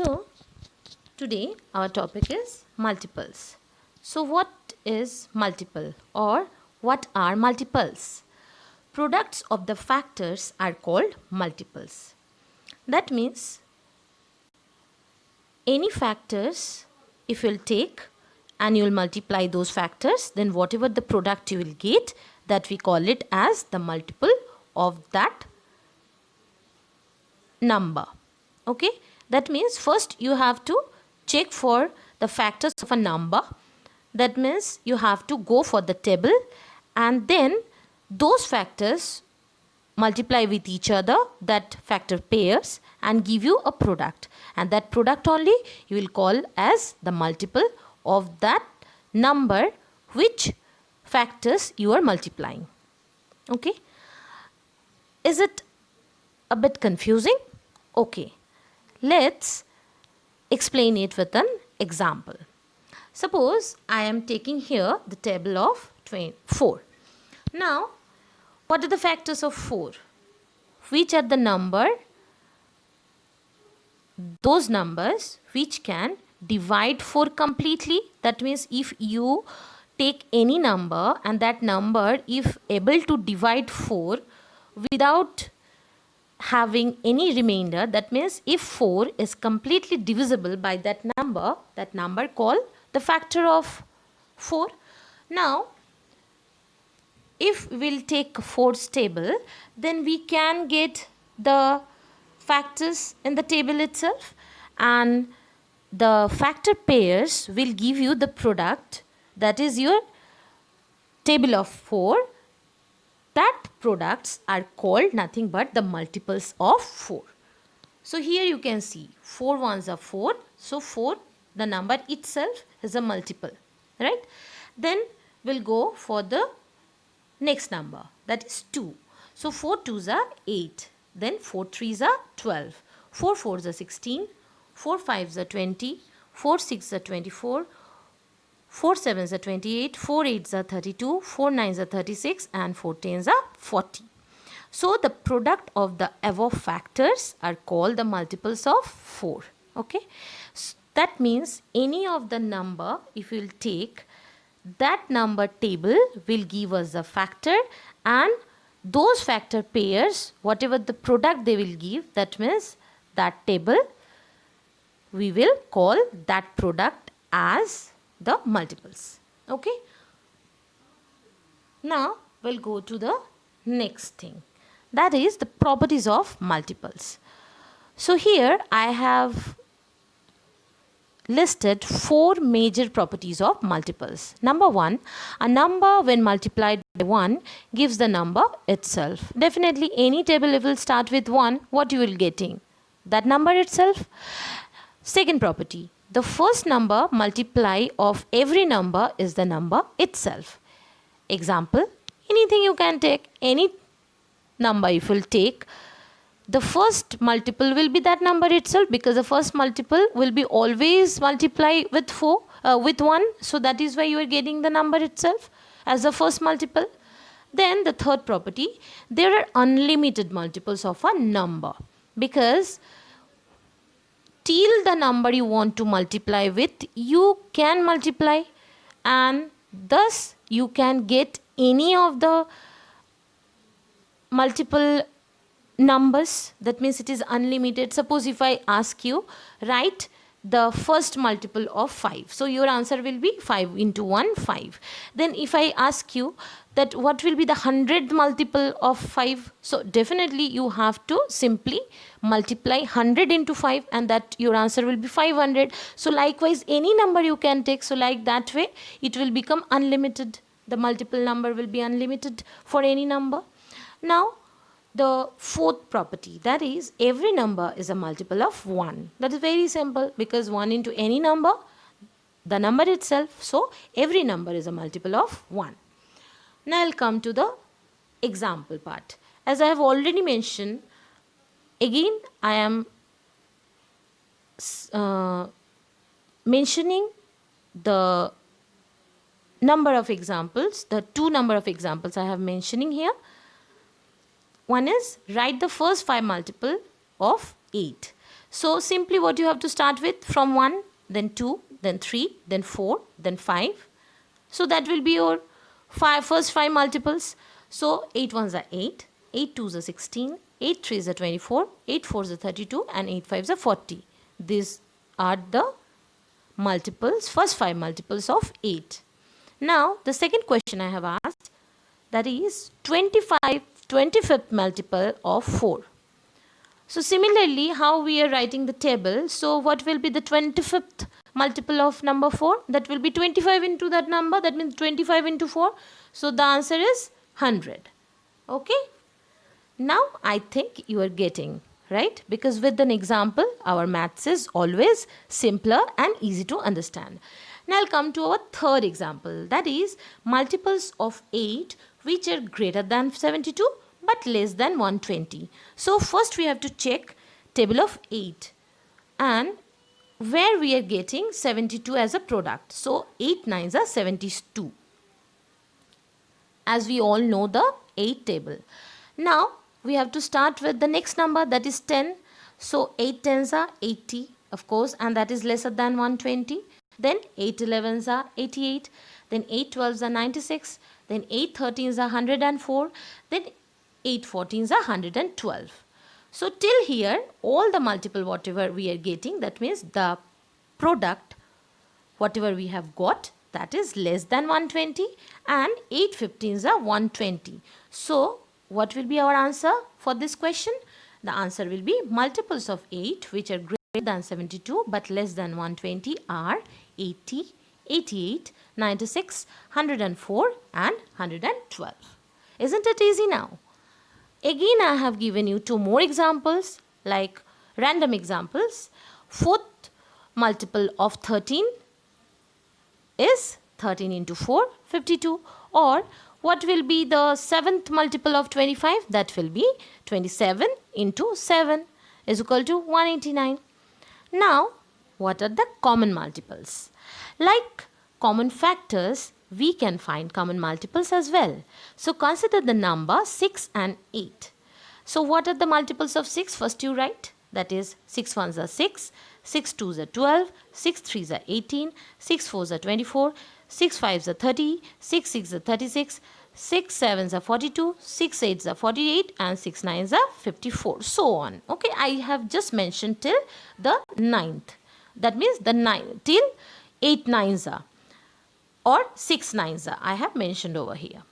So today our topic is multiples. So what is multiple or what are multiples? Products of the factors are called multiples. That means any factors, if you'll take and you'll multiply those factors, then whatever the product you will get, that we call it as the multiple of that number. Okay, that means first you have to check for the factors of a number. That means you have to go for the table and then those factors multiply with each other, that factor pairs, and give you a product, and that product only you will call as the multiple of that number which factors you are multiplying. Okay, is it a bit confusing? Okay, let's explain it with an example. Suppose I am taking here the table of 4. Now, what are the factors of 4? Which are the number, those numbers which can divide 4 completely? That means if you take any number and that number if able to divide 4 without having any remainder, that means if 4 is completely divisible by that number called the factor of 4. Now, if we'll take 4's table, then we can get the factors in the table itself, and the factor pairs will give you the product, that is your table of 4. That products are called nothing but the multiples of 4. So here you can see 4 ones are 4. So 4, the number itself is a multiple, right? Then we'll go for the next number, that is 2. So 4 2s are 8. Then 4 3s are 12. 4 4s are 16. 4 5s are 20. 4 6s are 24. 4 7s are 28, 4 8s are 32, 4 9s are 36, and 4 10s are 40. So the product of the above factors are called the multiples of 4. Okay, so that means any of the number, if we will take that number table, will give us a factor, and those factor pairs, whatever the product they will give, that means that table we will call that product as the multiples. Okay, now we'll go to the next thing, that is the properties of multiples. So here I have listed 4 major properties of multiples. Number 1, a number when multiplied by 1 gives the number itself. Definitely any table if will start with 1, what you will getting? That number itself. Second property, the first number multiply of every number is the number itself. Example, anything you can take, any number if you will take, the first multiple will be that number itself, because the first multiple will be always multiply with 1. So that is why you are getting the number itself as the first multiple. Then the third property, there are unlimited multiples of a number, because till the number you want to multiply with, you can multiply, and thus you can get any of the multiple numbers. That means it is unlimited. Suppose if I ask you, write the first multiple of 5. So your answer will be 5 into 1, 5. Then if I ask you that what will be the 100th multiple of 5, so definitely you have to simply multiply 100 into 5, and that your answer will be 500. So likewise any number you can take, so like that way it will become unlimited. The multiple number will be unlimited for any number. Now the fourth property, that is every number is a multiple of 1. That is very simple, because 1 into any number, the number itself, so every number is a multiple of 1. Now I'll come to the example part. As I have already mentioned, again I am mentioning the number of examples, the 2 number of examples I have mentioning here. One is write the first 5 multiple of 8. So simply what you have to start with, from 1, then 2, then 3, then 4, then 5. So that will be your first 5 multiples. So 8 ones are 8, 8 twos are 16, 8 threes are 24, 8 fours are 32, and 8 fives are 40. These are the multiples, first 5 multiples of 8. Now the second question I have asked, that is 25th multiple of 4. So similarly, how we are writing the table, so what will be the 25th multiple of number 4? That will be 25 into that number, that means 25 into 4. So the answer is 100. Okay? Now I think you are getting, right? Because with an example, our maths is always simpler and easy to understand. Now I'll come to our third example, that is multiples of 8 which are greater than 72 but less than 120. So first we have to check table of 8 and where we are getting 72 as a product. So 8 nines are 72. As we all know the 8 table. Now we have to start with the next number, that is 10. So 8 tens are 80, of course, and that is lesser than 120. Then 8 11s are 88. Then 8 12s are 96. Then 8 13s are 104. Then 8 14s are 112. So till here, all the multiple whatever we are getting, that means the product whatever we have got, that is less than 120, and 8 15s are 120. So what will be our answer for this question? The answer will be multiples of 8 which are greater than 72 but less than 120 are 80, 88, 96, 104 and 112. Isn't it easy now? Again, I have given you 2 more examples, like random examples. Fourth multiple of 13 is 13 into 4, 52. Or what will be the 7th multiple of 25? That will be 27 into 7 is equal to 189. Now, what are the common multiples? Like common factors, we can find common multiples as well. So consider the number 6 and 8. So what are the multiples of 6? First you write, that is 6 ones are 6, 6 twos are 12, 6 threes are 18, 6 fours are 24, 6 fives are 30, 6 six are 36, 6 sevens are 42, 6 eights are 48 and 6 nines are 54. So on. Okay, I have just mentioned till the 9th. That means the 9 till 8 nines are or 6 nines are, I have mentioned over here.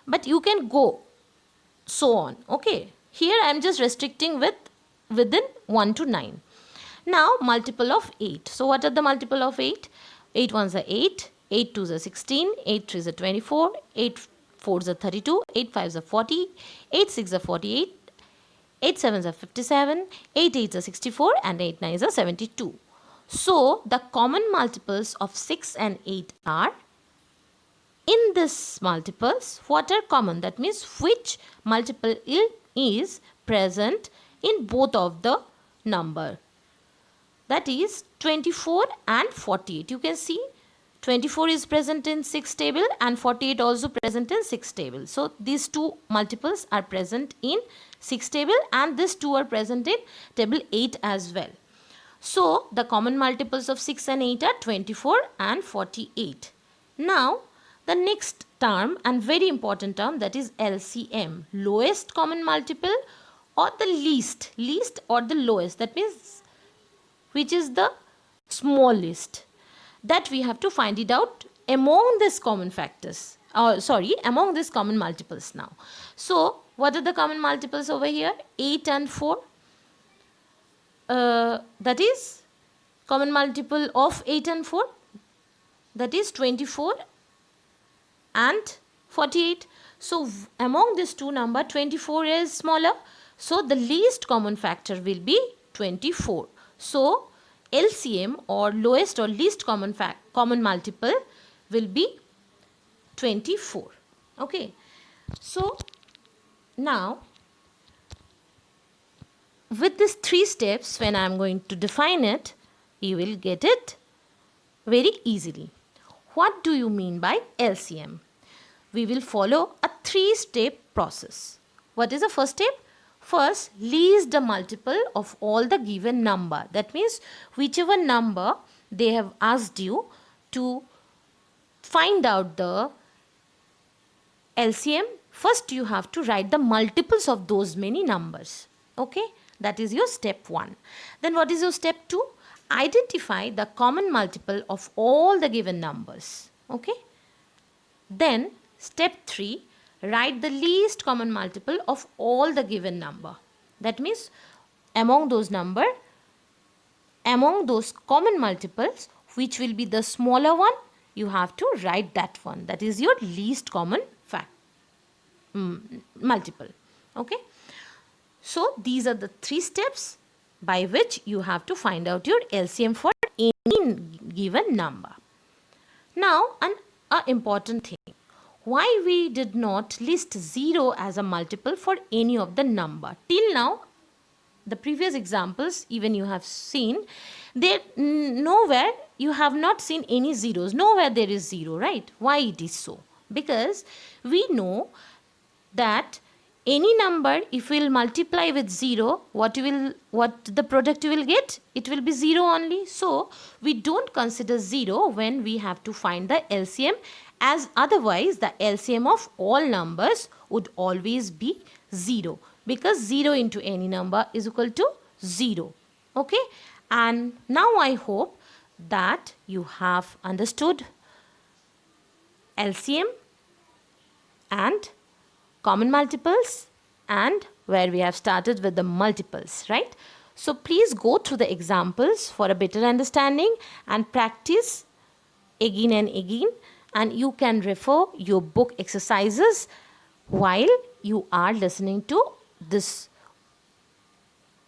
But you can go so on. Okay, here I am just restricting within 1 to 9. Now multiple of 8. So what are the multiple of 8? 8 ones are 8, 8 twos are 16, 8 threes are 24, 8 fours are 32, 8 fives are 40, 8 six are 48, 8 sevens are 57, 8 eights are 64 and 8 nines are 72. So the common multiples of 6 and 8 are, in this multiples, what are common? That means which multiple is present in both of the number. That is 24 and 48. You can see 24 is present in 6 table and 48 also present in 6 table. So these two multiples are present in 6 table and these two are present in table 8 as well. So the common multiples of 6 and 8 are 24 and 48. Now the next term and very important term, that is LCM, lowest common multiple or the least or the lowest, that means which is the smallest, that we have to find it out among these common factors, among these common multiples now. So what are the common multiples over here? 8 and 4, that is common multiple of 8 and 4, that is 24 and 48. So among these two number, 24 is smaller. So the least common factor will be 24. So LCM or lowest or least common multiple will be 24. Okay. So now with these 3 steps, when I am going to define it, you will get it very easily. What do you mean by LCM? We will follow a 3-step process. What is the first step? first least the multiple of all the given number. That means whichever number they have asked you to find out the LCM, first you have to write the multiples of those many numbers. Okay, that is your step 1. Then what is your step 2? Identify the common multiple of all the given numbers. Okay, then step 3, write the least common multiple of all the given number. That means among those common multiples, which will be the smaller one, you have to write that one. That is your least common multiple. Okay, so these are the 3 steps by which you have to find out your LCM for any given number. Now, an important thing, why we did not list 0 as a multiple for any of the number. Till now, the previous examples even you have seen, there nowhere you have not seen any zeros. Nowhere there is 0, right? Why it is so? Because we know that any number, if we will multiply with 0, what the product you will get? It will be 0 only. So we don't consider 0 when we have to find the LCM, as otherwise the LCM of all numbers would always be 0, because 0 into any number is equal to 0. Okay, and now I hope that you have understood LCM and common multiples, and where we have started with the multiples, right? So please go through the examples for a better understanding and practice again and again, and you can refer your book exercises while you are listening to this,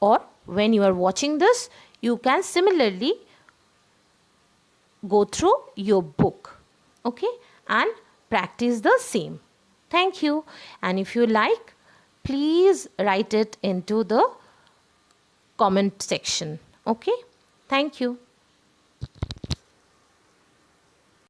or when you are watching this, you can similarly go through your book, okay, and practice the same. Thank you. And if you like, please write it into the comment section. Okay. Thank you.